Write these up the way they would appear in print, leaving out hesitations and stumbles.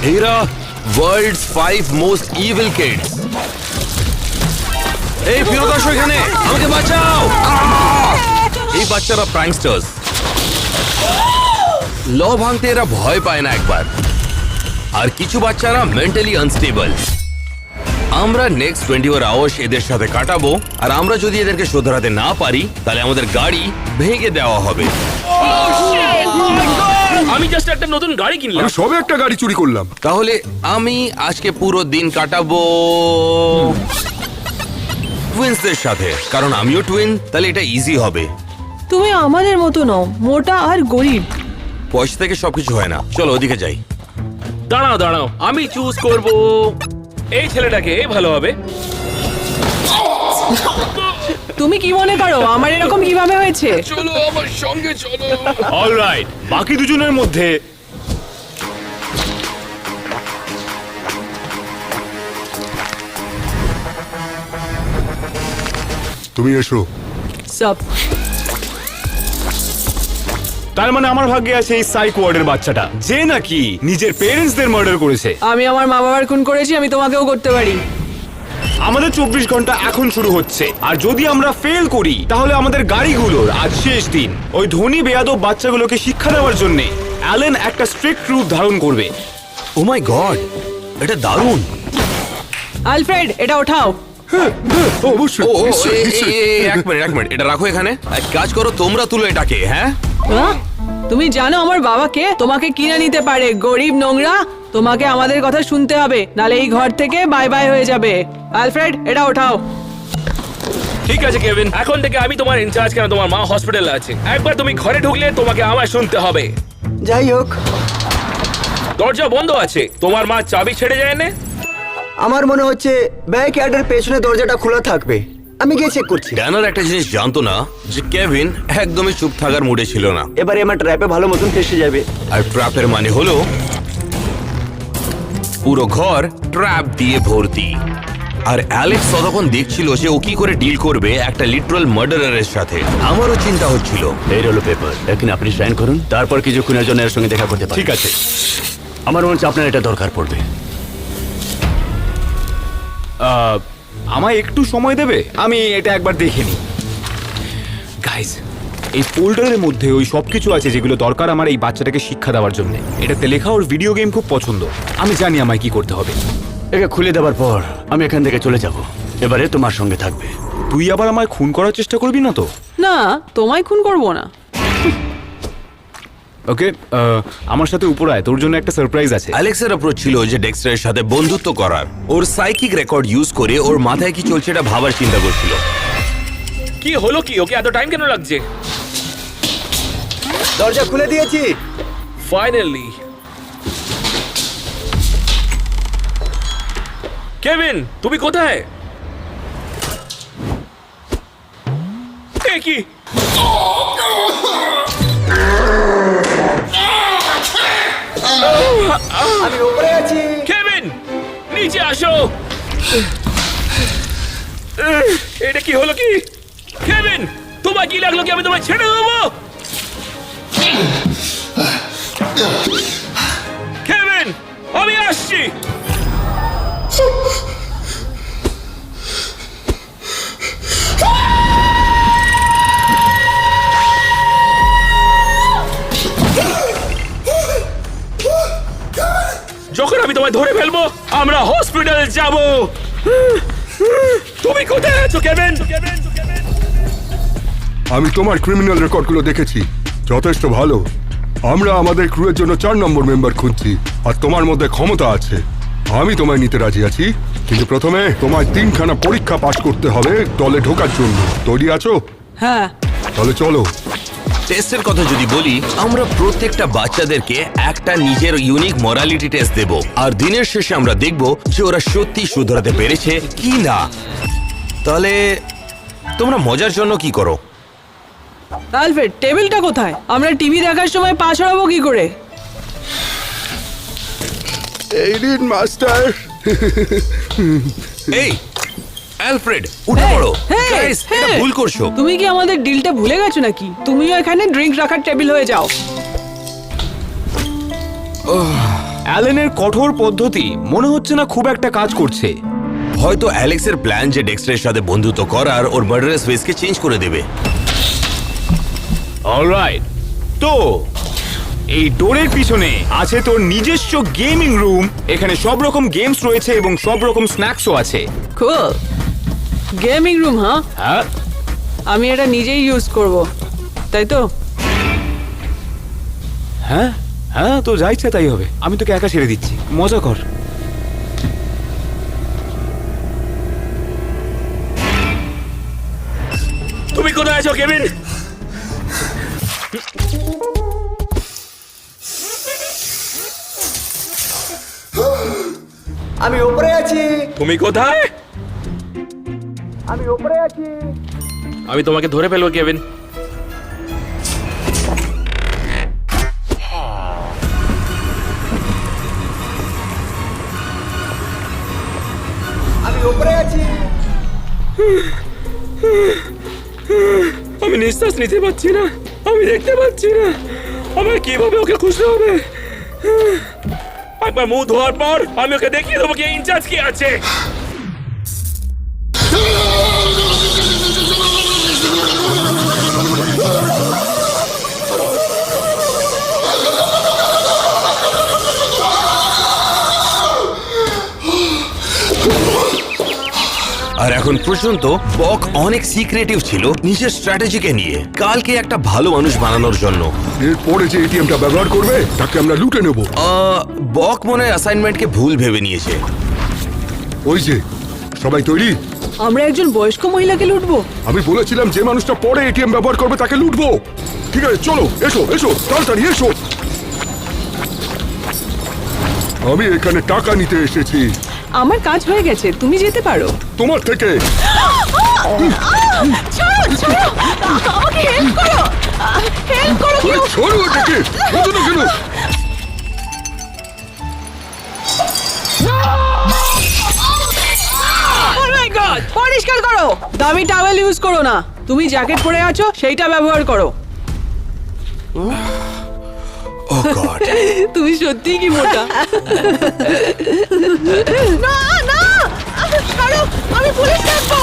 এরা world's 5 most evil kids. এই ফিরত আসো এখানে, আমাকে বাঁচাও। এই বাচ্চারা প্র্যাঙ্কস্টার্স। ল ভাঙতে এরা ভয় পায় না একবার। আর কিছু বাচ্চারা মেন্টালি আনস্টেবল। আমরা নেক্সট 24 আওয়ার্স এদের সাথে কাটাবো, আর আমরা যদি এদেরকে শোধরাতে না পারি তাহলে আমাদের গাড়ি ভেঙে দেওয়া হবে। আমি জাস্ট একটা নতুন গাড়ি কিনলাম। আমি সবে একটা গাড়ি চুরি করলাম। তাহলে আমি আজকে পুরো দিন কাটাবো টুইন্সদের সাথে, কারণ আমিও টুইন, তাহলে এটা ইজি হবে। তুমি আমাদের মতো নও, মোটা আর গরিব। পয়সা থেকে সবকিছু হয় না। চলো ওদিকে যাই। দাঁড়াও দাঁড়াও, আমি চুজ করব এই ছেলেটাকে, ভালো হবে। তুমি কি মনে করো আমার এরকম কিভাবে হয়েছে? চলো আমার সঙ্গে চলো। অলরাইট, বাকি দুজনের মধ্যে তুমি এসো। সব তার মানে আমার ভাগ্যে আছে এই সাইক ওয়ার্ডের বাচ্চাটা, যে নাকি নিজের পেরেন্টসদের মার্ডার করেছে। আমি আমার মা বাবার খুন করেছি, আমি তোমাকেও করতে পারি। আমাদের 24 ঘন্টা এখন শুরু হচ্ছে, আর যদি আমরা ফেল করি তাহলে আমাদের গাড়িগুলোর আজ শেষ দিন। ওই ধনী বেয়াদব বাচ্চাগুলোকে শিক্ষা দেওয়ার জন্য অ্যালেন একটা স্ট্রিক্ট রূপ ধারণ করবে। ও মাই গড, এটা দারুণ। আলফ্রেড, এটা ওঠাও। অবশ্যই, ও নিশ্চয়ই, নিশ্চয়ই। এক মিনিট, এটা রাখো এখানে। এক কাজ করো, তোমরা তুলো এটাকে। হ্যাঁ, হ্যাঁ? তুমি জানো আমার বাবাকে তোমাকে কিনে নিতে পারে, গরিব নোংরা। তোমাকে আমাদের কথা শুনতে হবে, নালে এই ঘর থেকে বাই বাই হয়ে যাবে। আলফ্রেড, এটা ওঠাও। ঠিক আছে কেভিন, এখন থেকে আমি তোমার ইনচার্জ, কেন তোমার মা হসপিটালে আছে। একবার তুমি ঘরে ঢুকলে তোমাকে আমায় শুনতে হবে। যাই হোক, দরজা বন্ধ আছে, তোমার মা চাবি ছেড়ে যায় না। আমার মনে হচ্ছে ব্যাক ইয়ার্ডের পেছনে দরজাটা খোলা থাকবে। আমি গিয়ে চেক করছি। ড্যানার একটা জিনিস জানতো না, যে কেভিন একদমই চুপ থাকার মুডে ছিল না। এবারে আমার ট্র্যাপে ভালো মতন ফেসে যাবে। আর ট্র্যাপের মানে হলো পুরো ঘর ট্র্যাপ দিয়ে ভর্তি। আর অ্যালেক্স ততক্ষণ দেখছিল যে ও কি করে ডিল করবে একটা লিটারাল মার্ডারারের সাথে। আমারও চিন্তা হচ্ছিল। এই হলো পেপার, এখানে আপনি সাইন করুন, তারপর কিছুক্ষণের জন্য এর সঙ্গে দেখা করতে পারেন। ঠিক আছে, আমার মনে হচ্ছে আপনার এটা দরকার পড়বে। আমায় একটু সময় দেবে? আমি এটা একবার দেখে নিই। গাইস, এই ফোল্ডারের মধ্যে ওই সবকিছু আছে যেগুলো দরকার আমার এই বাচ্চাটাকে শিক্ষা দেওয়ার জন্য। এটাতে লেখা ওর ভিডিও গেম খুব পছন্দ। আমি জানি আমায় কি করতে হবে। একে খুলে দেওয়ার পর আমি এখান থেকে চলে যাব। এবারে তোমার সঙ্গে থাকবে। তুই আবার আমায় খুন করার চেষ্টা করবি না তো? না, তোমায় খুন করবো না। ওকে, আমার সাথে উপর আয়, তোর জন্য একটা সারপ্রাইজ আছে। অ্যালেক্সের অ্যাপ্রোচ ছিল যে ডেক্সটারের সাথে বন্ধুত্ব করার। ওর সাইকিক রেকর্ড ইউজ করে ওর মাথায় কি চলছে এটা ভাবার চিন্তা করছিল। কি হলো কি, ওকে এত টাইম কেন লাগছে? দরজা খুলে দিয়েছি। ফাইনালি। কেভিন, তুমি কোথায়? এ কি? আমি উপরে আছি। কেভিন, নিচে আসো। এটা কি হলো কি? কেভিন, তোমার কি লাগলো কি আমি তোমায় ছেড়ে দেবো? কেভিন, আমি আসছি। যখন আমি তোমায় ধরে ফেলবো আমরা হসপিটালে যাব। তুমি কোথায় আছো কেভিন? আমি তোমার ক্রিমিনাল রেকর্ডগুলো দেখেছি, যথেষ্ট ভালো। আমরা আমাদের ক্রুয়ের জন্য 4 নম্বর মেম্বার খুঁজছি, আর তোমার মধ্যে ক্ষমতা আছে। আমি তোমায় নিতে রাজি আছি, কিন্তু প্রথমে তোমায় 3খানা পরীক্ষা পাশ করতে হবে দলে ঢোকার জন্য। তৈরি আছো? হ্যাঁ। তাহলে চলো। টেস্টের কথা যদি বলি, আমরা প্রত্যেকটা বাচ্চাদেরকে একটা নিজের ইউনিক মরালিটি টেস্ট দেব, আর দিনের শেষে আমরা দেখব যে ওরা সত্যি শুধরাতে পেরেছে কি না। তাহলে তোমরা মজার জন্য কি করো? আলফ্রেড, টেবিলটা কোথায়? আমরা টিভি দেখার সময় পা ছড়াবো কি করে? এই নিন মাস্টার। এই অ্যালফ্রেড, উঠে পড়ো। গাইস, এটা ভুল করছো। তুমি কি আমাদের ডিলটা ভুলে গেছো নাকি? তুমিও এখানে ড্রিঙ্ক রাখার টেবিল হয়ে যাও। অ্যালেনের কঠোর পদ্ধতি মনে হচ্ছে না খুব একটা কাজ করছে। হয়তো অ্যালেক্সের প্ল্যান যে ডেক্সটারের সাথে বন্ধুত্ব করার ওর মার্ডারাস ফেসকে চেঞ্জ করে দেবে। অলরাইট, তো এই ডোরের পিছনে আছে তোর নিজস্ব গেমিং রুম। এখানে সব রকম গেমস রয়েছে এবং সব রকম স্ন্যাক্সও আছে। কুল গেমিং রুম, হ্যাঁ হ্যাঁ, আমি এটা নিজেই ইউজ করব, তাই তো? হ্যাঁ হ্যাঁ, তো যা ইচ্ছা তাই হবে। আমি তোকে একা ছেড়ে দিচ্ছি, মজা কর। তুমি কোথায় আছো কেভিন? আমি উপরে আছি। তুমি কোথায়? আমি উপরে আছি। আমি তোমাকে ধরে ফেলবো কেভিন। আমি উপরে আছি। আমি নিঃশ্বাস নিতে পারছি না, আমি দেখতে পাচ্ছি না। আমার কিভাবে ওকে খুঁজতে হবে? একবার মুখ ধোয়ার পর আমি ওকে দেখিয়ে দেবো কি ইনচার্জ কি আছে। আর এখন পর্যন্ত বক অনেক সিক্রেটিভ ছিল নিজের স্ট্র্যাটেজিকে নিয়ে, কালকে একটা ভালো মানুষ বানানোর জন্য। এরপরে যে এটিএমটা ব্যবহার করবে তাকে আমরা লুটে নেব। বক মনে হয় অ্যাসাইনমেন্টকে ভুল ভেবে নিয়েছে। ওই যে, সবাই তৈরি? আমরা একজন বয়স্ক মহিলাকে লুটবো? আমি বলেছিলাম যে মানুষটা পরে এটিএম ব্যবহার করবে তাকে লুটবো। ঠিক আছে, চলো, এসো এসো, তাড়াতাড়ি এসো। আমি এখানে টাকা নিতে এসেছি আমার কাজ হয়ে গেছে, তুমি যেতে পারো। তোমার থেকে। আমাকে হেল্প করো, হেল্প করো আরে সরো এটাকে, বোঝো না কেন? Oh my God! পরিষ্কার করো। দামি টাওয়েল ইউজ করো না, তুমি জ্যাকেট পরে আছো সেইটা ব্যবহার করো। ও গড, তুমি সত্যিই কি মোটা। না না, ছাড়ো, আমি পুলিশ ডাকবো।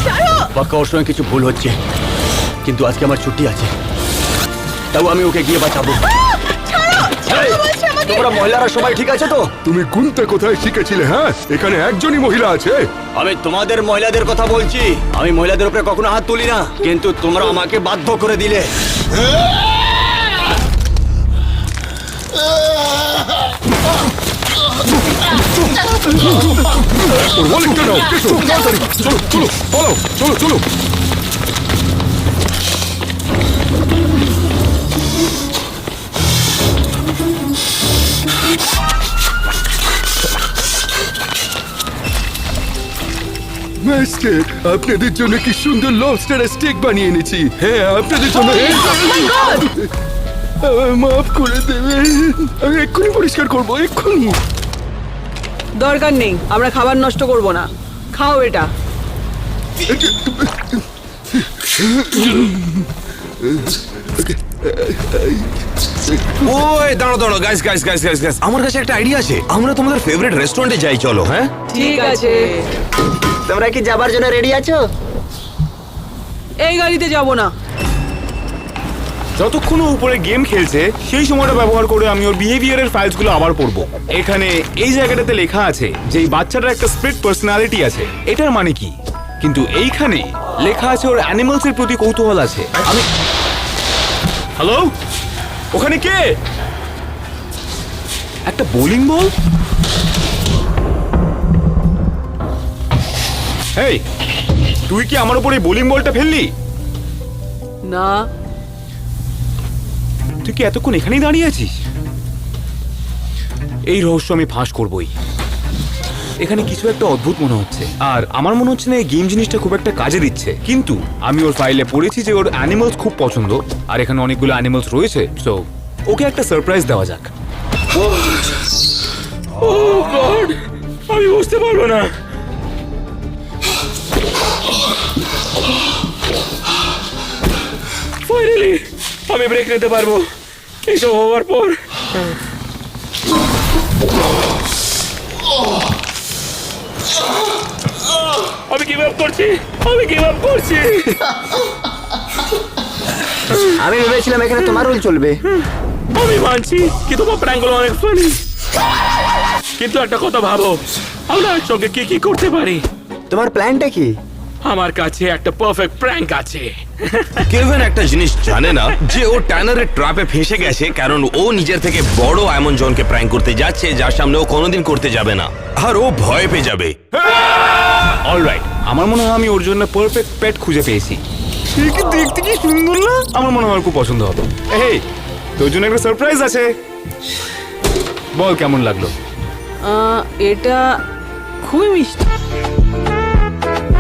ছাড়ো। পাক্কা ওর সঙ্গে কিছু ভুল হচ্ছে, কিন্তু আজকে আমার ছুটি আছে, তাও আমি ওকে গিয়ে বাঁচাবো। তোমরা মহিলারা সবাই ঠিক আছে তো? তুমি গুনতে কোথায় শিখেছিলে? হ্যাঁ, এখানে একজনই মহিলা আছে। আমি তোমাদের মহিলাদের কথা বলছি, আমি মহিলাদের উপরে কখনো হাত তুলি না, কিন্তু তোমরা আমাকে বাধ্য করে দিলে। ওর ওয়ালেটটা নাও, এসো তাড়াতাড়ি, চলো চলো, পালাও, চলো চলো। মাস্টার, আপনাদের জন্য কি সুন্দর লবস্টার স্টেক বানিয়ে এনেছি। হ্যাঁ, আপনাদের জন্য। মাফ করে দেবেন, আমি এক্ষুনি পরিষ্কার করবো, এক্ষুনি। দরকার নেই, আমরা খাবার নষ্ট করব না। খাও এটা। ওই দাঁড়ো দাঁড়ো, guys guys guys guys guys, আমার কাছে একটা আইডিয়া আছে। আমরা তোমাদের ফেভারিট রেস্টুরেন্টে যাই, চলো। হ্যাঁ, ঠিক আছে, তোমরা কি যাবার জন্য রেডি আছো? এই গাড়িতে যাব না। যতক্ষণ ও উপরে গেম খেলছে সেই সময়টা ব্যবহার করে আমি ওর বিহেভিয়ারের ফাইলসগুলো আবার পড়বো। এখানে এই জায়গাটাতে লেখা আছে যে এই বাচ্চাটার একটা স্প্লিট পার্সোনালিটি আছে। এটার মানে কি? কিন্তু এইখানে লেখা আছে ওর অ্যানিমালস এর প্রতি কৌতূহল আছে। আমি হ্যালো, ওখানে কে? একটা বোলিং বল? এই, তুই কি আমার উপরে বোলিং বলটা ফেললি? না, তুই কি এতক্ষণ এখানেই দাঁড়িয়ে আছিস? এই রহস্য আমি ফাঁস করবই। এখানে কিছু একটা অদ্ভুত মনে হচ্ছে, আর আমার মনে হচ্ছে না এই গেম জিনিসটা খুব একটা কাজে দিচ্ছে। কিন্তু আমি ওর ফাইলে পড়েছি যে ওর অ্যানিমালস খুব পছন্দ, আর এখানে অনেকগুলো অ্যানিমালস রয়েছে। সো ওকে একটা সারপ্রাইজ দেওয়া যাক। ও গড, আমি বুঝতে পারবো না। ফাইনালি আমি ব্রেক নিতে পারবো এইসব হওয়ার পর। আমি গিভ আপ করছি, আমি গিভ আপ করছি। আমি ভেবেছিলাম এখানে তোমার রোল চলবে। আমি মানছি কি তোমার প্র্যাঙ্কগুলো অনেক ফানি, কিন্তু একটা কথা ভাবো, আমরা একসঙ্গে কি কি করতে পারি। তোমার প্ল্যানটা কি? আমার কাছে একটা পারফেক্ট প্র্যাঙ্ক আছে। কেভিন একটা জিনিস জানে না যে ও ট্যানারের ট্র্যাপে ফেসে গেছে, কারণ ও নিজের থেকে বড় এমন জনকে প্র্যাঙ্ক করতে যাচ্ছে যার সামনে ও কোনোদিন করতে যাবে না, আর ও ভয় পেয়ে যাবে। অলরাইট, আমার মনে হয় আমি ওর জন্য পারফেক্ট পেট খুঁজে পেয়েছি। সে কি দেখতে কি সুন্দর না? আমার মনে হয় ওর খুব পছন্দ হবে। এই, তোর জন্য একটা সারপ্রাইজ আছে। বল কেমন লাগলো? এটা খুবই মিষ্টি।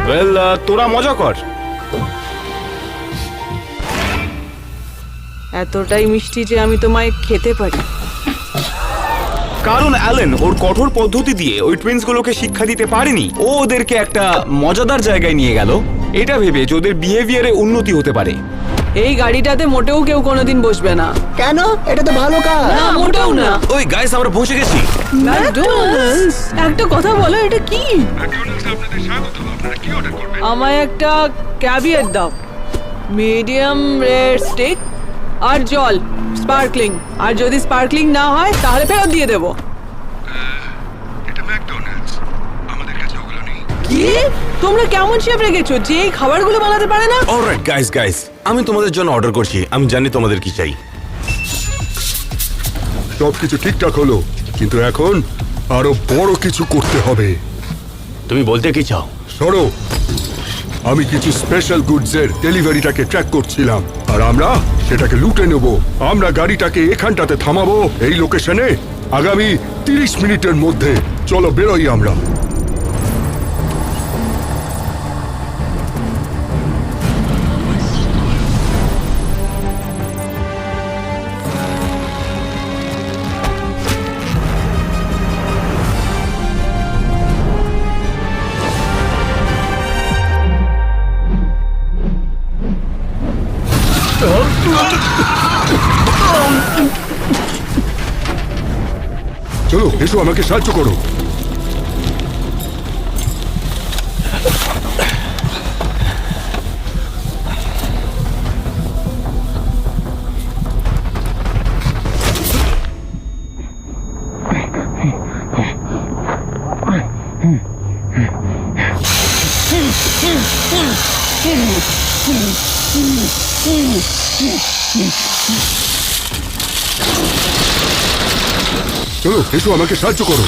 ওয়েল, তোরা মজা কর। এতটাই মিষ্টি যে আমি তোমায় খেতে পারি। কারণ অ্যালেন ওর কঠোর পদ্ধতি দিয়ে ওই টুইন্স গুলোকে শিক্ষা দিতে পারেনি। ও ওদেরকে একটা মজাদার জায়গায় নিয়ে গেল, এটা ভেবে যে ওদের বিহেভিয়ারে উন্নতি হতে পারে। এই গাড়িটাতে মোটেও কেউ কোনোদিন বসবে না। কেন? এটা তো ভালো কাজ। না, মোটেও না। ওই গাইস, আমরা পৌঁছে গেছি। ম্যাকডোনাল্ডস, একটা কথা বলো, এটা কি? আমায় একটা ক্যাভিয়ার দাও, মিডিয়াম রেড স্টেক আর জল স্পার্কলিং, আর যদি স্পার্কলিং না হয় তাহলে ফেরত দিয়ে দেবো। এটা ম্যাকডোনাল্ডস, আমাদের কাছে ওগুলো নেই। কি? তোমরা কেমন শেফ রেখেছো যে এই খাবারগুলো বানাতে পারে না? অলরাইট গাইস, আমি তোমাদের জন্য অর্ডার করছি। আমি জানি তোমাদের কি চাই। সবকিছু ঠিকঠাক হলো, কিন্তু এখন আরো বড় কিছু করতে হবে। তুমি বলতে কি চাও? সরো, আমি কিছু স্পেশাল গুডসের ডেলিভারিটাকে ট্র্যাক করছিলাম, আর আমরা সেটাকে লুটে নেব। আমরা গাড়িটাকে এখানটাতে থামাবো, এই লোকেশনে, আগামী 30 মিনিটের মধ্যে। চলো বেরোই আমরা। চলো এসো, আমাকে সাহায্য করো। চলো এসো, আমাকে সাহায্য করো।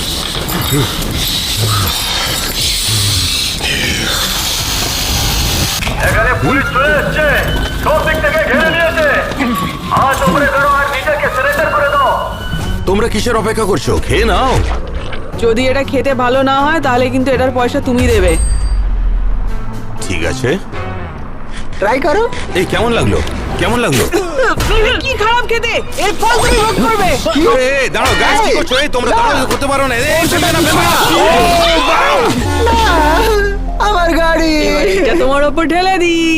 এখানে পুলিশ চলে এসেছে, সব দিক থেকে ঘিরে নিয়েছে। আজ উপরে বেরো আর নিজেকে সারেন্ডার করে দাও। তোমরা কিসের অপেক্ষা করছো? খেয়ে নাও। যদি এটা খেতে ভালো না হয় তাহলে কিন্তু এটার পয়সা তুমি দেবে। ঠিক আছে। ট্রাই করো। এই কেমন লাগলো? কেমন লাগলো? কি খারাপ খেতে, এর ফল তুমি ভোগ করবে। এই, দাঁড়াও গাইস, কি করছো? এই, তোমরা দাঁড়াও, করতে পারো না। এই, ফেলবে না, ফেলবে না। আমার গাড়ি। এবার এটা তোমার উপর ঢেলে দিই।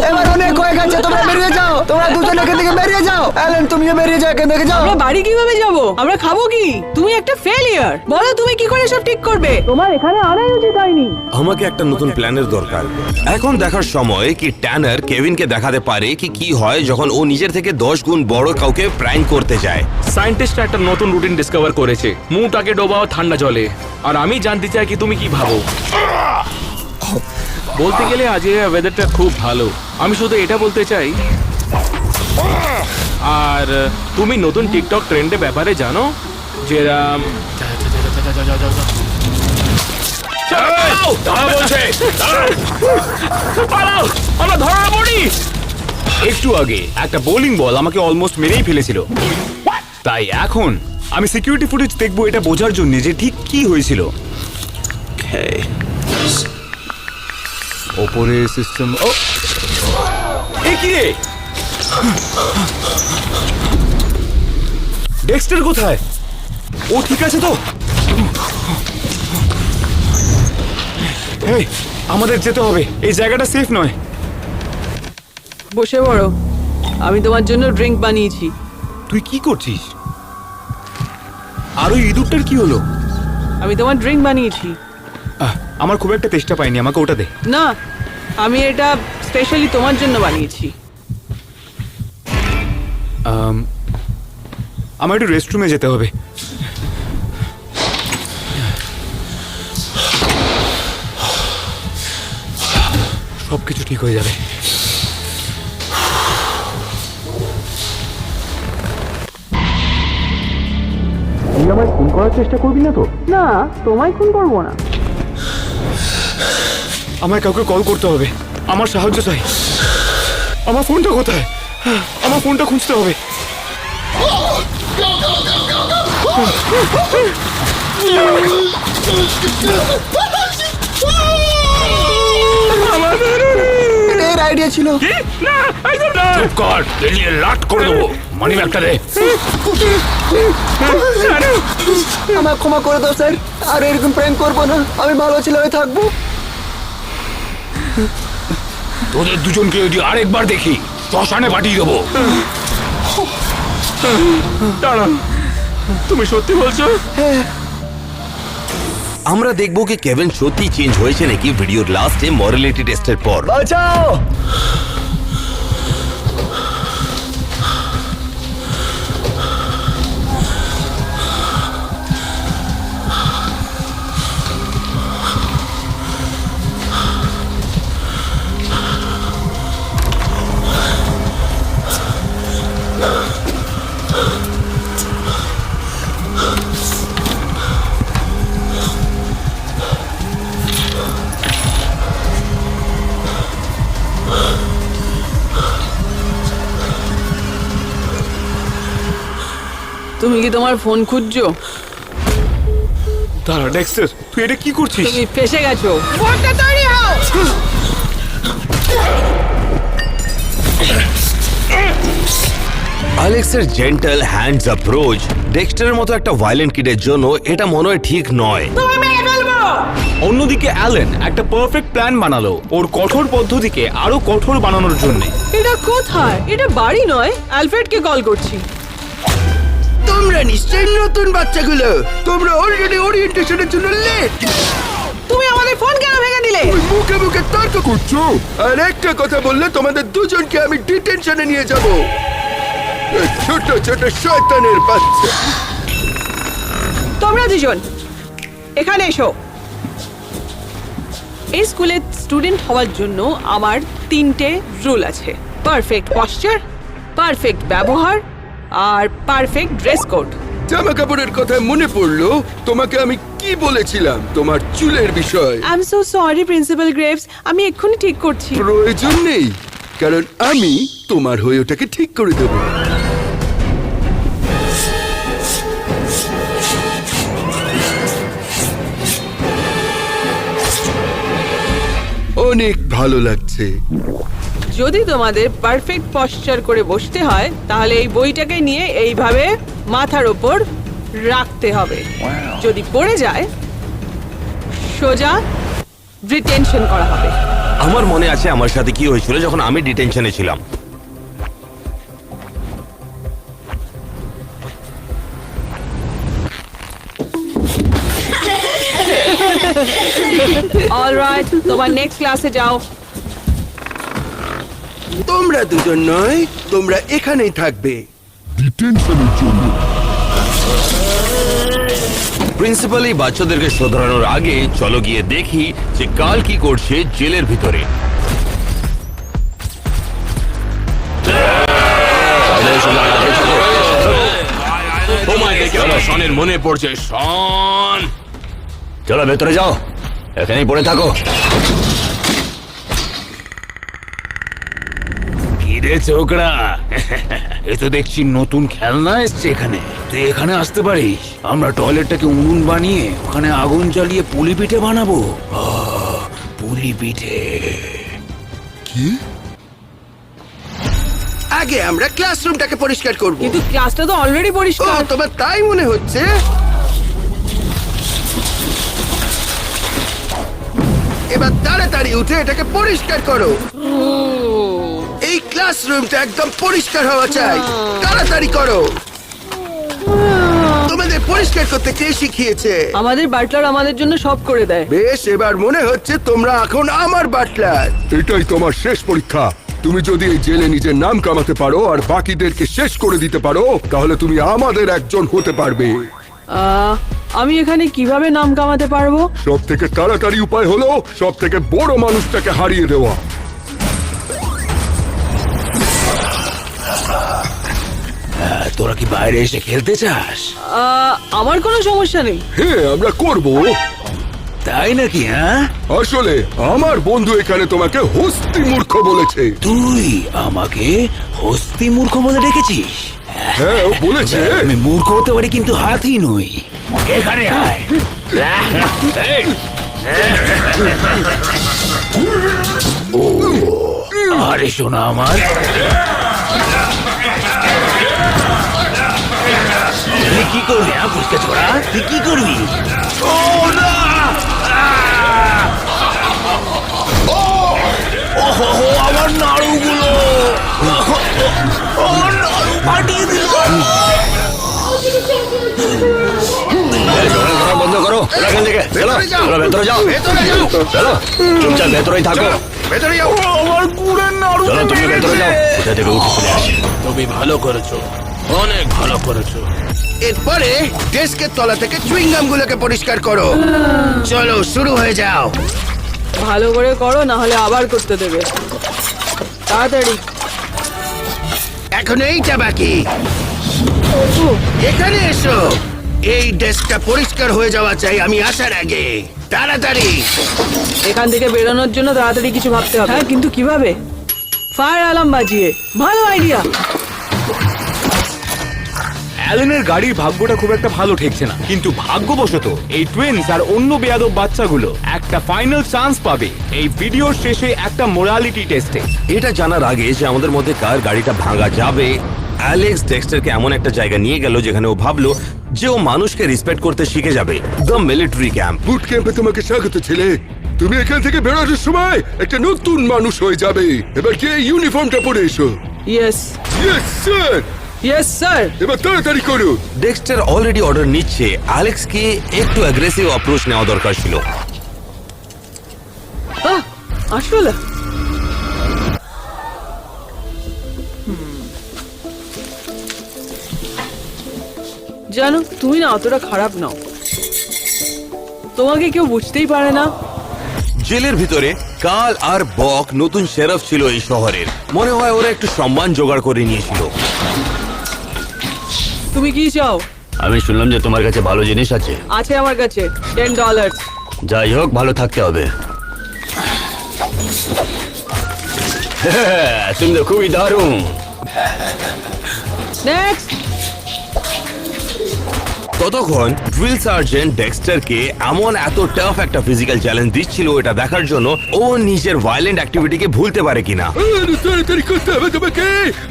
এবার অনেক হয়ে গেছে, তোমরা বেরিয়ে যাও। তোমরা দুজন এখান থেকে বেরিয়ে যাও। অ্যালেন, তুমিও বেরিয়ে যাও এখান থেকে, যাও। আমরা বাড়ি কিভাবে যাব? আমরা খাবো কি? তুমি একটা ফেলিয়ার। বলো তুমি কি করে সব ঠিক করবে? তোমার এখানে আনাই উচিত হয়নি। আমাকে একটা নতুন প্ল্যানের দরকার। এখন দেখার সময় কি ট্যানার কেভিনকে দেখাতে পারে কি কি হয় যখন ও নিজের থেকে 10 গুণ বড় কাউকে প্র্যাঙ্ক করতে যায়। সায়েন্টিস্টরা একটা নতুন রুটিন ডিসকভার করেছে, মুখটাকে ডোবাও ঠান্ডা জলে। আর আমি জানতে চাই কি তুমি কি ভাবো। বলতে গেলে আজ ওয়েদারটা খুব ভালো। আমি শুধু এটা বলতে চাই, আর তুমি নতুন টিকটক ট্রেন্ডের ব্যাপারে জানো? যেরাম আমরা ধরা পড়ি। একটু আগে একটা বোলিং বল আমাকে অলমোস্ট মেরেই ফেলেছিল। তাই এখন আমি সিকিউরিটি ফুটেজ দেখবো এটা বোঝার জন্য যে ঠিক কি হয়েছিল। ওপরে সিস্টেম। ও এ কি রে? ডেক্সটার কোথায়? ও ঠিক আছে তো? এই, আমাদের যেতে হবে, এই জায়গাটা সেফ নয়। বসে পড়ো আমি তোমার জন্য ড্রিঙ্ক বানিয়েছি। তুই কি করছিস? আর ওই ইঁদুরটার কি হলো? আমি তোমার ড্রিঙ্ক বানিয়েছি। আমার খুব একটা তেষ্টা পাইনি, আমাকে ওটা দে। না, আমি এটা স্পেশালি তোমার জন্য বানিয়েছি। আমার একটু রেস্টরুমে যেতে হবে। সবকিছু ঠিক হয়ে যাবে। তুই আমায় ফোন করার চেষ্টা করবি না তো? না, তোমায় খুন করবো না। আমায় কাউকে কল করতে হবে, আমার সাহায্য চাই। আমার ফোনটা কোথায়? আমার ফোনটা খুঁজতে হবে। এটা এর আইডিয়া ছিল। কি? না, একদম না। চুপ কর, বেরিয়ে লাট করে দেবো। মানি ব্যাগটা দে। আমাকে ক্ষমা করে দাও স্যার, আর এরকম প্র্যাঙ্ক করবো না। আমি ভালো ছেলে হয়ে থাকবো। তোদের দুজনকে যদি আরেকবার দেখি শ্মশানে পাঠিয়ে দেবো। দাঁড়া, তুমি সত্যি বলছো? আমরা দেখবো কি কেভিন সত্যি চেঞ্জ হয়েছে নাকি ভিডিওর লাস্টে মরালিটি টেস্টের পর। বাঁচাও! তুমি কি তোমার ফোন খুঁজছো? দাঁড়া ডেক্সটার, তুই এটা কি করছিস? তুমি ফেসে গেছো। ফোনটা তৈরি হও। অ্যালেক্সের জেন্টাল হ্যান্ডস অ্যাপ্রোচ ডেক্সটারের মতো একটা ভায়োলেন্ট কিডের জন্য এটা মনে হয় ঠিক নয়। তুমি মেরে ফেলবো। অন্যদিকে অ্যালেন একটা পারফেক্ট প্ল্যান বানালো ওর কঠোর পদ্ধতিকে আরো কঠোর বানানোর জন্য। এটা কোথায়? এটা বাড়ি নয়। অ্যালফ্রেডকে কল করছি। তোমরা নিশ্চয়ই নতুন বাচ্চাগুলো। তোমরা অলরেডি ওরিয়েন্টেশনের জন্য লেট। তুমি আমাদের ফোন কেন ভেঙে দিলে? মুখে মুখে তর্ক করছো, আর একটা কথা বললে তোমাদের দুজনকে আমি ডিটেনশনে নিয়ে যাব। ছোট ছোট শয়তানের বাচ্চা। তোমরা দুজন এখানে এসো। এই স্কুলে স্টুডেন্ট হওয়ার জন্য আমার 3টে রুল আছে: পারফেক্ট পশ্চার, পারফেক্ট ব্যবহার আর পারফেক্ট ড্রেস কোড। জামা কাপড়ের কথা মনে পড়লো, তোমাকে আমি কি বলেছিলাম তোমার চুলের বিষয়? I am so sorry principal graves, আমি এক্ষুনি ঠিক করছি। প্রয়োজন নেই, কারণ আমি তোমার হয়ে ওটাকে ঠিক করে দেবো। অনেক ভালো লাগছে। যদি তোমাদের পারফেক্ট পশ্চার করে বসতে হয় তাহলে এই বইটাকে নিয়ে এইভাবে মাথার ওপর রাখতে হবে। যদি পড়ে যায় সোজা ডিটেনশন করা হবে। আমার মনে আছে আমার সাথে কি হয়েছিল যখন আমি ডিটেনশনে ছিলাম। অলরাইট, তোমার নেক্সট ক্লাসে যাও। তোমরা দুজন নয়, তোমরা এখানেই থাকবে। প্রিন্সিপাল এই বাচ্চাদেরকে শোধরানোর আগে চলো গিয়ে দেখি যে কাল কি করছে জেলের ভিতরে। তোমায় দেখে আমার শনের মনে পড়ছে। শন, চলো ভেতরে যাও, এখানেই পড়ে থাকো। কিরে ছোকরা, এ তো দেখছি নতুন খেলনা এসছে এখানে। তুই এখানে আসতে পারিস। আমরা টয়লেটটাকে উনুন বানিয়ে ওখানে আগুন জ্বালিয়ে পুলি পিঠে বানাবো। পুলি পিঠে। কি? আগে আমরা ক্লাসরুমটাকে পরিষ্কার করব। কিন্তু ক্লাসটা তো অলরেডি ও, পরিষ্কার। তোমার তাই মনে হচ্ছে? এবার তাড়াতাড়ি উঠে এটাকে পরিষ্কার করো। এই ক্লাসরুমটা একদম পরিষ্কার হওয়া চাই। তাড়াতাড়ি করো। তোমাদের পরিষ্কার করতে কে শিখিয়েছে? আমাদের বাটলার আমাদের জন্য সব করে দেয়। বেশ, এবার মনে হচ্ছে তোমরা এখন আমার বাটলার। এটাই তোমার শেষ পরীক্ষা। তুমি যদি এই জেলে নিজের নাম কামাতে পারো আর বাকিদেরকে শেষ করে দিতে পারো, তাহলে তুমি আমাদের একজন হতে পারবে। আমি এখানে কিভাবে নাম কামাতে পারবো? সব থেকে তাড়াতাড়ি উপায় হলো সব থেকে বড় মানুষটাকে হারিয়ে দেওয়া। তোরা কি বাইরে এসে খেলতে চাস? আমার কোনো সমস্যা নেই। হ্যাঁ, আমরা করব। তাই নাকি? হ্যাঁ, আসলে আমার বন্ধু এখানে তোমাকে হস্তি মূর্খ বলেছে। তুই আমাকে হস্তি মূর্খ বলে ডেকেছিস? হ্যাঁ, ও বলেছে। আমি মূর্খ হতে পারি কিন্তু হাতি নই। এখানে আয়। এই, ও, আরে শোনা আমার, তুই কি করবি? ফুসকে ছোড়া, তুই কি করবি? ও না! ওহো, আমার নাড়ুগুলো! আমার নাড়ু ফাটিয়ে দিল! বন্ধ করো, এখান থেকে চলো, চলো ভেতরে যাও, চলো চুপচাপ ভেতরেই থাকো। ভেতরে যাও। আমার গুড়ের নাড়ু! চলো তুমি ভেতরে যাও, কোথা থেকে উঠে চলে আসে। তুমি ভালো করেছো, অনেক ভালো করেছো। এরপরে ডেস্কের তলা থেকে চুইংগাম গুলোকে পরিষ্কার করো। চলো শুরু হয়ে যাও। ভালো করে করো, না হলে আবার করতে দেবে। তাড়াতাড়ি। এখন এইটা বাকি। এখানে এসো। এই ডেস্কটা পরিষ্কার হয়ে যাওয়া চাই আমি আসার আগে। তাড়াতাড়ি। এখান থেকে বেরোনোর জন্য তাড়াতাড়ি কিছু ভাবতে হবে। হ্যাঁ, কিন্তু কিভাবে? ফায়ার অ্যালার্ম বাজিয়ে। ভালো আইডিয়া। অ্যালেনের গাড়ির ভাগ্যটা খুব একটা ভালো ঠেকছে না, কিন্তু ভাগ্যবশত এই টুইনস আর অন্য বেয়াদব বাচ্চাগুলো একটা ফাইনাল চান্স পাবে এই ভিডিওর শেষে একটা মোরালিটি টেস্টে। এটা জানার আগে যে আমাদের মধ্যে কার গাড়িটা ভাঙা যাবে, অ্যালেক্স ডেক্সটারকে এমন একটা জায়গা নিয়ে গেল যেখানে ও ভাবলো যে ও মানুষকে রেসপেক্ট করতে শিখে যাবে। The military camp. বুট ক্যাম্পে তোমাকে স্বাগত ছেলে। তুমি এখান থেকে বেরোনোর সময় একটা নতুন মানুষ হয়ে যাবে। এবার কি ইউনিফর্মটা পরে এসো। Yes, yes sir. Yes sir. এবার তাড়াতাড়ি করো। ডেক্সটার অলরেডি অর্ডার নিচ্ছে। অ্যালেক্সকে একটু অ্যাগ্রেসিভ অ্যাপ্রোচ নেওয়া দরকার ছিল। আসলে জানো, তুমি না অতটা খারাপ নাও। তোমাকে কেউ বুঝতেই পারে না। জেলের ভিতরে কাল আর বক নতুন শেরাফ ছিল এই শহরের। মনে হয় ওরা একটু সম্মান জোগাড় করে নিয়েছিল। তুমি কি চাও? আমি শুনলাম যে তোমার কাছে ভালো জিনিস আছে। আছে আমার কাছে $10। যাই হোক, ভালো থাকতে হবে। তুমি তো খুবই দারুণ। নেক্সট। ততক্ষণ ড্রিল সার্জেন্ট ডেক্সটারকে এত টাফ একটা ফিজিক্যাল চ্যালেঞ্জ দিচ্ছিল এটা দেখার জন্য ও নিজের ভায়োলেন্ট অ্যাক্টিভিটিকে ভুলতে পারে কিনা। আরে তাড়াতাড়ি করতে হবে তোমাকে।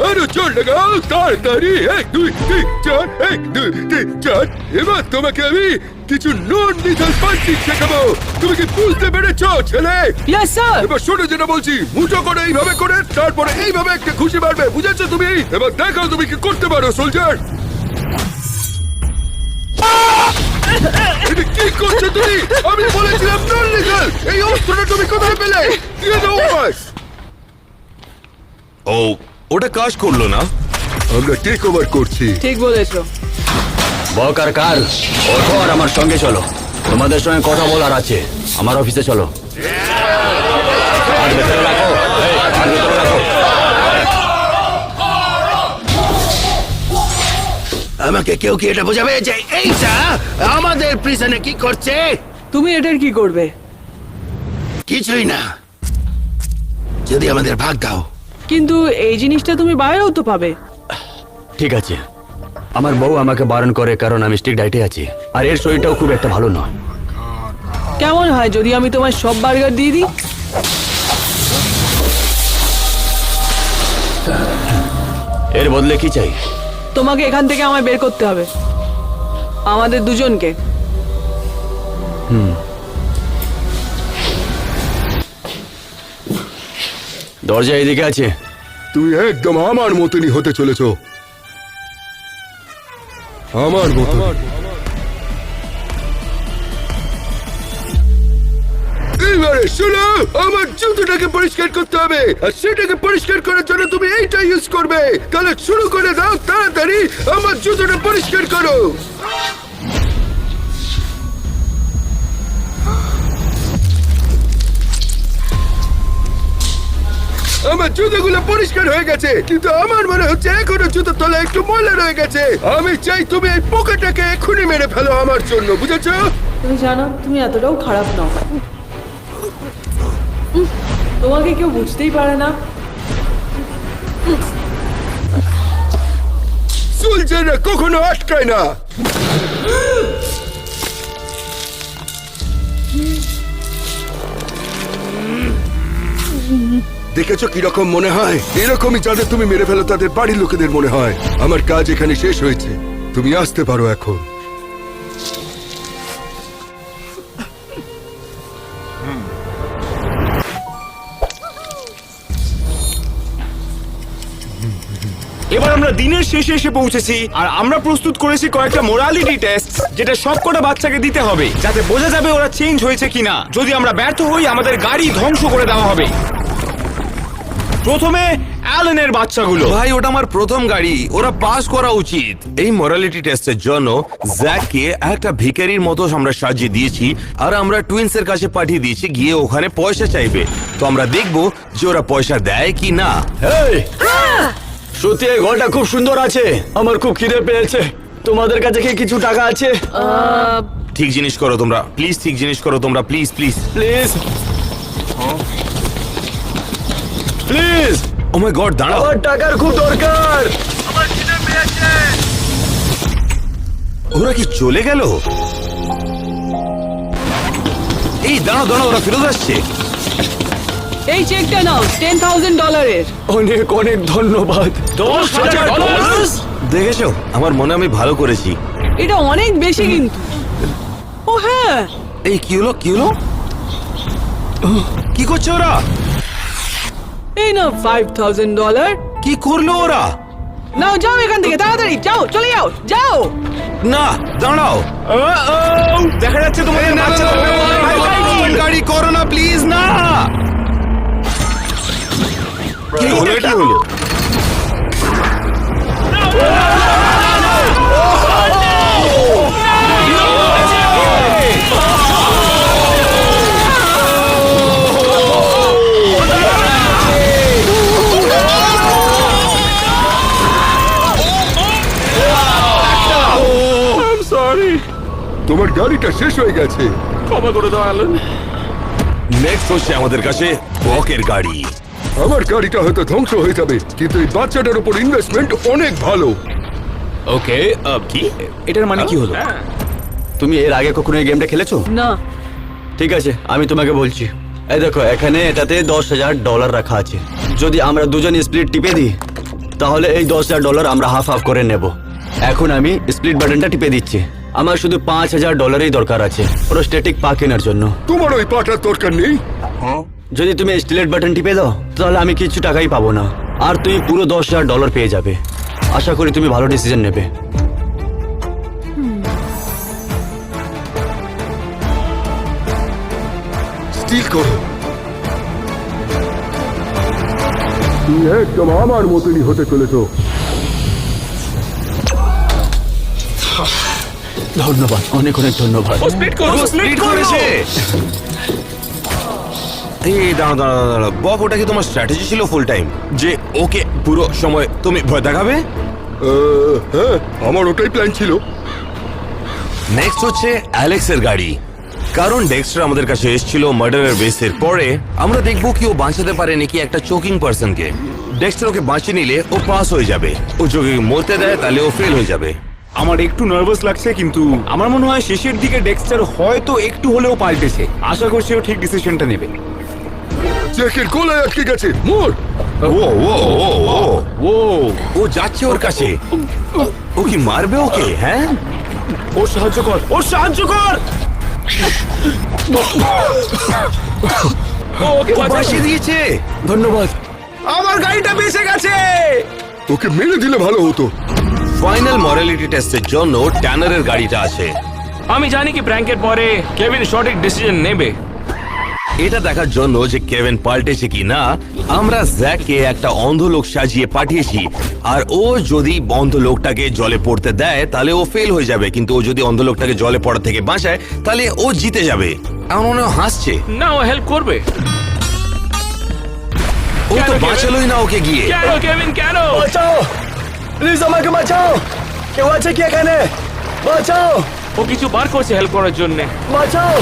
আরে জোর লাগাও, তাড়াতাড়ি। 1 2 3 4, 1 2 3 4। এবার তোমাকে আমি কিছু নন লিথাল পাঞ্চিং শেখাবো। তুমি কি বুঝতে পেরেছো ছেলে? Yes sir. এবার শোনো যেটা বলছি, মুঠো করে এইভাবে করে তারপরে এইভাবে একটা খুশি মারবে, বুঝেছো তুমি? এবার দেখাও তুমি কি করতে পারো সোলজার। এটা কি করছো তুমি? আমি বলেছিলাম নন লিথাল। এই অস্ত্রটা তুমি কোথায় পেলে? দিয়ে দাও আমায়। ও, ওটা কাজ করলো না। আমরা টেক ওভার করছি। ঠিক বলেছো। বক আর কার, ওঠো আর আমার সঙ্গে চলো। তোমাদের সঙ্গে কথা বলার আছে। আমার অফিসে চলো। হাত ভেতরে রাখো, হাত ভেতরে রাখো। আমাকে কেউ কি এটা বোঝাবে যে এইটা আমাদের প্রিজনে কি করছে? তুমি এটার কি করবে? কিছুই না, যদি আমাদের ভাগ দাও। কিন্তু এই জিনিসটা তুমি বাইরেও তো পাবে। ঠিক আছে, আমার বউ আমাকে বারণ করে কারণ আমি স্ট্রিক্ট ডায়েটে আছি, আর এর শরীরটাও খুব একটা ভালো নয়। কেমন হয় যদি আমি তোমার সব বার্গার দিয়ে দিই? এর বদলে কি চাই? তোমাকে এখান থেকে আমায় বের করতে হবে, আমাদের দুজনকে। দরজা এদিকে আছে। তুমি একদম আমার মতনই হতে চলেছো, আমার মতো। এবারে শোনো, আমার জুতোটাকে পরিষ্কার করতে হবে, আর সেটাকে পরিষ্কার করার জন্য তুমি এইটা ইউজ করবে। তাহলে শুরু করে দাও, তাড়াতাড়ি আমার জুতোটা পরিষ্কার করো। আমার জুতোগুলো পরিষ্কার হয়ে গেছে, কিন্তু আমার মনে হচ্ছে এখনো জুতোর তলায় একটু ময়লা রয়ে গেছে। আমি চাই তুমি এই পোকাটাকে এক্ষুনি মেরে ফেলো আমার জন্য, বুঝেছো? তুমি জানো তুমি এতটাও খারাপ নও। তোমাকে কেউ বুঝতেই পারে না। সোলজাররা কখনো আটকায় না। দেখেছো কিরকম মনে হয়? এরকমই যাদের তুমি মেরে ফেলো তাদের বাড়ির লোকেদের মনে হয়। আমার কাজ এখানে শেষ হয়েছে, তুমি আসতে পারো এখন। এবার আমরা দিনের শেষে এসে পৌঁছেছি, আর আমরা প্রস্তুত করেছি কয়েকটা মোরালিটি টেস্ট, যেটা সবকটা বাচ্চাকে দিতে হবে, যাতে বোঝা যাবে ওরা চেঞ্জ হয়েছে কিনা। যদি আমরা ব্যর্থ হই, আমাদের গাড়ি ধ্বংস করে দেওয়া হবে। প্রথমে অ্যালেনের বাচ্চাগুলো। ভাই ওটা আমার প্রথম গাড়ি, ওরা পাস করা উচিত। এই মরালিটি টেস্টের জন্য জ্যাককে একটা ভিখারির মতো আমরা সাজিয়ে দিয়েছি, আর আমরা টুইন্স এর কাছে পাঠিয়ে দিয়েছি, গিয়ে ওখানে পয়সা চাইবে। তো আমরা দেখবো যে ওরা পয়সা দেয় কি না। এই, সত্যি এই ঘরটা খুব সুন্দর আছে, আমার খুব খিদে পেয়েছে। তোমাদের কাছে কি কিছু টাকা আছে? ঠিক জিনিস করো তোমরা, প্লিজ ঠিক জিনিস করো তোমরা, please please please please, oh my God, দাঁড়াও। আমার টাকার খুব দরকার। আমার খিদে পেয়েছে। ওরা কি চলে গেল? এই দাঁড়াও দাঁড়াও, ওরা ফেরত আসছে। এই চেকটা নাও, $10,000। অনেক অনেক ধন্যবাদ। $10,000? দেখেছো, আমার মনে আমি ভালো করেছি। এটা অনেক বেশি কিন্তু। ও হ্যাঁ, এই কি হলো কি হলো? কি করছে ওরা? এই নাও $5,000। কি করলো ওরা? নাও যাও এখান থেকে, তাড়াতাড়ি যাও, চলে যাও, যাও। না দাঁড়াও, দেখা যাচ্ছে তোমাদের বাচ্চারা গাড়ি করো না প্লিজ, না। কি হলো এটা? হলো তোমার গাড়িটা শেষ হয়ে গেছে। ক্ষমা করে দাও অ্যালেন। নেক্সট হচ্ছে আমাদের কাছে বকের গাড়ি। আমার গাড়িটা হয়তো ধ্বংস হয়ে যাবে, কিন্তু এই বাচ্চাটার উপর ইনভেস্টমেন্ট অনেক ভালো। ওকে, কি এটার মানে কি হলো? তুমি এর আগে কখনো এই গেমটা খেলেছো? না, ঠিক আছে, আমি তোমাকে বলছি। এই দেখো, এখানে এটাতে $10,000 রাখা আছে। যদি আমরা দুজন স্প্লিট টিপে দিই, তাহলে এই $10,000 আমরা হাফ হাফ করে নেব। এখন আমি স্প্লিট বাটনটা টিপে দিচ্ছি। আমার শুধু $5,000 দরকার আছে প্রোস্টেটিক পা কেনার জন্য। তোমার ওই পাটার দরকার নেই। যদি তুমি স্টিলেট বাটন টিপে দাও, তাহলে আমি কিছু টাকাই পাবো না, আর তুমি পুরো $10,000 পেয়ে যাবে। আশা করি তুমি ভালো ডিসিশন নেবে। স্টিল করো। তুমি একদম আমার মতনই হতে চলেছো। ধন্যবাদ, অনেক অনেক ধন্যবাদ। স্প্লিট করেছে। এই দাঁড়াও দাঁড়াও দাঁড়াও, বক ওটা কি তোমার স্ট্র্যাটেজি ছিল ফুল টাইম, যে ওকে পুরো সময় তুমি ভয় দেখাবে? হ্যাঁ, আমার ওটাই প্ল্যান ছিল। নেক্সট হচ্ছে অ্যালেক্সের গাড়ি। কারণ ডেক্সটার আমাদের কাছে এসেছিল মার্ডারের বেসের পরে, আমরা দেখবো কি ও বাঁচাতে পারে নাকি একটা চোকিং পার্সনকে। ডেক্সটার ওকে বাঁচিয়ে নিলে ও পাস হয়ে যাবে, ও যদি মরতে দেয় তাহলে ও ফেল হয়ে যাবে। আমার একটু নার্ভাস লাগছে, কিন্তু আমার মনে হয় শেষের দিকে ডেক্সটার হয়তো একটু হলেও পাল্টেছে। আশা করছি ও ঠিক ডিসিশনটা নেবে। জ্যাকের গলায় আটকে গেছে, মোর। ও ও ও ও ও ও যাচ্ছে ওর কাছে। ও কি মারবে ওকে? হ্যাঁ, ওর সাহায্য কর, ওর সাহায্য কর। ও ওকে বাঁচিয়ে দিয়েছে। ধন্যবাদ। আমার গাড়িটা বেঁচে গেছে। ওকে মেরে দিলে ভালো হতো। ফাইনাল মরালিটি টেস্টের জন্য ট্যানারের গাড়িটা আছে। আমি জানি কি প্র্যাঙ্কের পরে কেভিন সঠিক ডিসিশন নেবে। এটা দেখার জন্য যে কেভিন পাল্টেছে কি না, আমরা জ্যাককে একটা অন্ধ লোক সাজিয়ে পাঠিয়েছি। আর ও যদি অন্ধ লোকটাকে জলে পড়তে দেয় তাহলে ও ফেল হয়ে যাবে, কিন্তু ও যদি অন্ধ লোকটাকে জলে পড়া থেকে বাঁচায় তাহলে ও জিতে যাবে। এমন মনে হয় হাসছে। না, ও হেল্প করবে। ও তো কেন, কেভিন? বাঁচালোই না ওকে গিয়ে। কেন কেভিন, কেন? বাঁচাও, প্লিজ আমাকে বাঁচাও। কেউ আছে কি এখানে? বাঁচাও, ও কিছু বার করছে হেল্প করার জন্য। বাঁচাও।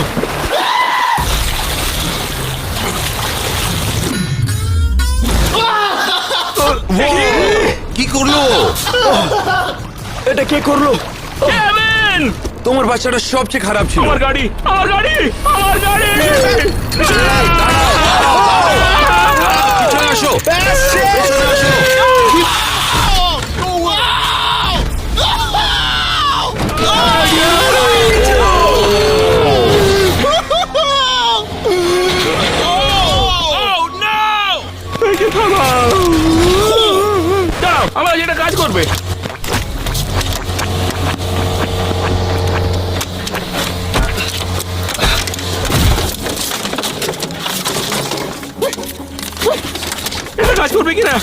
কি করলো? এটা কে করলো? কেভিন! তোমার বাচ্চাটা সবচেয়ে খারাপ ছিল। আমার গাড়ি, আমার গাড়ি, আমার গাড়ি! চলে আসো, পেছনে আসো। দাঁড়াও, আমার যেটা কাজ করবে। এটা কাজ করবে কিনা?